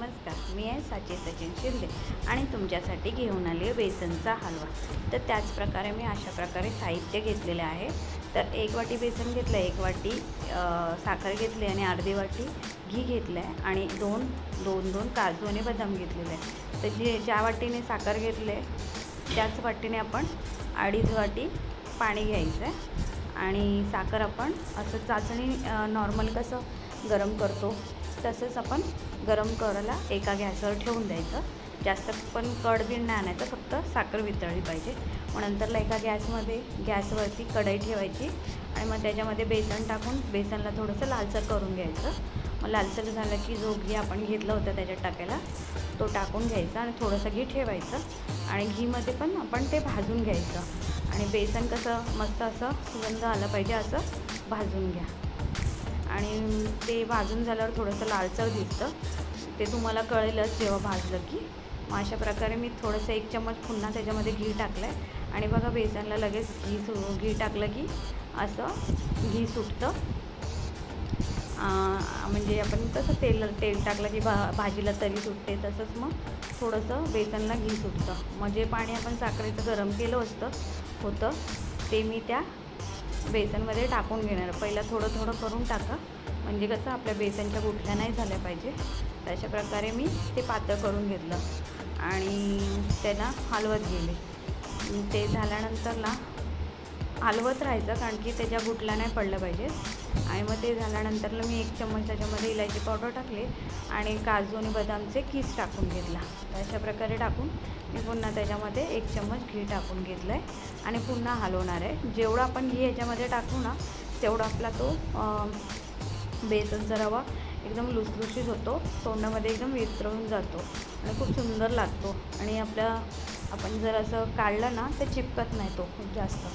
नमस्कार, मी आहे साची सचिन शिंदे आणि तुमच्यासाठी घेऊन आली आहे बेसनचा हलवा। तर त्याच प्रकारे मी अशा प्रकारे साहित्य घेतलेले आहे। तर 1 वाटी बेसन घेतलं, 1 वाटी साखर घेतली आणि अर्धी वाटी घी घेतलं आहे आणि दोन काजू आणि बदाम घेतलेले आहे। तर ज्या वाटीने साखर घेतले त्याच वाटीने आपण 2.5 वाटी पाणी घ्यायचं आहे आणि साखर आपण असं चाचणी नॉर्मल कसं गरम करतो तसंच आपण गरम करायला एका गॅसवर ठेवून द्यायचं। जास्त पण कडबीड नाही आणायचं, फक्त साखर वितळली पाहिजे। मग नंतरला एका गॅसवरती कढई ठेवायची आणि मग त्याच्यामध्ये बेसन टाकून बेसनला थोडंसं लालसर करून घ्यायचं। मग लालसर झालं की जो घी आपण घेतलं होतं त्याच्यात टाकायला तो टाकून घ्यायचा आणि थोडंसं घी ठेवायचं आणि घीमध्ये पण आपण ते भाजून घ्यायचं आणि बेसन कसं मस्त असं सुगंध आला पाहिजे असं भाजून घ्या। आणि ते भाजून झाल्यावर थोडंसं लालसर दिसतं, ते तुम्हाला कळेलच जेव्हा भाजलं की। मग अशा प्रकारे मी थोडंसं 1 चम्मच पुन्हा त्याच्यामध्ये घी टाकलं आहे आणि बघा बेसनला लगेच घी टाकलं की असं घी सुटतं। म्हणजे आपण कसं तेल टाकलं की भाजीला तरी सुटते, तसंच मग थोडंसं बेसनला घी सुटतं। मग जे पाणी आपण साखरेचं गरम केलं होतं ते मी त्या बेसनमध्ये टाकून घेणार। पहिला थोडं करून टाका, म्हणजे कसं आपल्या बेसनच्या गुठल्या नाही झाल्या पाहिजे। तर अशा प्रकारे मी ते पातळ करून घेतलं आणि त्याला हलवत गेले। ते झाल्यानंतरला हलवत राहायचं, कारण की त्याच्या गुठल्या नाही पडल्या पाहिजे। आणि मग ते झाल्यानंतरला मी 1 चम्मच त्याच्यामध्ये इलायची पावडर टाकली आणि काजू आणि बदामचे किस टाकून घेतला। तर अशा प्रकारे टाकून मी पुन्हा त्याच्यामध्ये 1 चम्मच घी टाकून घेतलं आहे आणि पुन्हा हलवणार आहे। जेवढं आपण घी याच्यामध्ये टाकू ना तेवढा आपला तो बेसनचा रवा एकदम लुसलुशीत होतो, तोंडामध्ये एकदम विरघळून जातो आणि खूप सुंदर लागतो। आणि आपण जर असं काढलं ना तर चिपकत नाही, तो खूप जास्त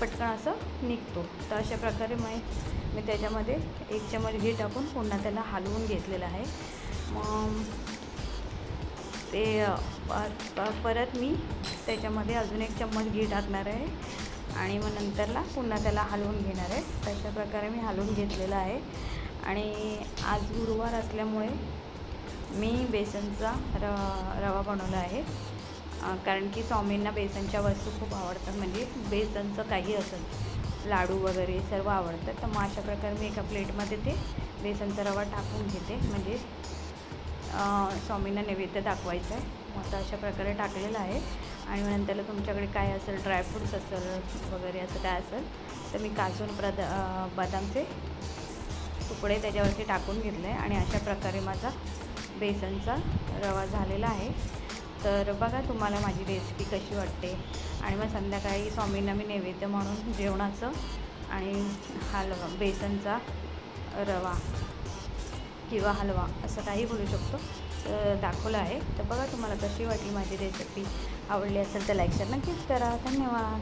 पटकन असं निघतो। तर अशा प्रकारे मी त्याच्यामध्ये 1 चम्मच घी टाकून पुन्हा त्याला हलवून घेतलेलं आहे। मग ते परत मी त्याच्यामध्ये अजून 1 चम्मच घी टाकणार आहे आणि मग नंतरला पुन्हा त्याला हलवून घेणार आहे। तशा प्रकारे मी हलवून घेतलेलं आहे। आणि आज गुरुवार असल्यामुळे मी बेसनचा रवा बनवला आहे, कारण की स्वामींना बेसनच्या वस्तू खूप आवडतात, म्हणजे बेसनचं काही असेल लाडू वगैरे सर्व आवडतं। तर मग अशा प्रकारे मी एका प्लेटमध्ये ते बेसनचा रवा टाकून घेते, म्हणजे स्वामींना नैवेद्य दाखवायचं आहे। मग अशा प्रकारे टाकलेलं आहे आणि नंतरला तुमच्याकडे काय असेल ड्रायफ्रूट्स असेल वगैरे असं काय असेल तर मी काजू बदामचे तुकडे त्याच्यावरती टाकून घेतले आहे आणि अशा प्रकारे माझा बेसनचा रवा झालेला आहे। तर बघा तुम्हाला माझी रेसिपी कशी वाटते। आणि मग संध्याकाळी स्वामींना मी नैवेद्य म्हणून जेवणाचं आणि बेसनचा रवा किंवा हलवा असं काही बोलू शकतो दाखवलं आहे। तर बघा तुम्हाला कशी वाटली माझी रेसिपी। आवडली असेल तर लाईक शेअर नक्कीच करा। धन्यवाद।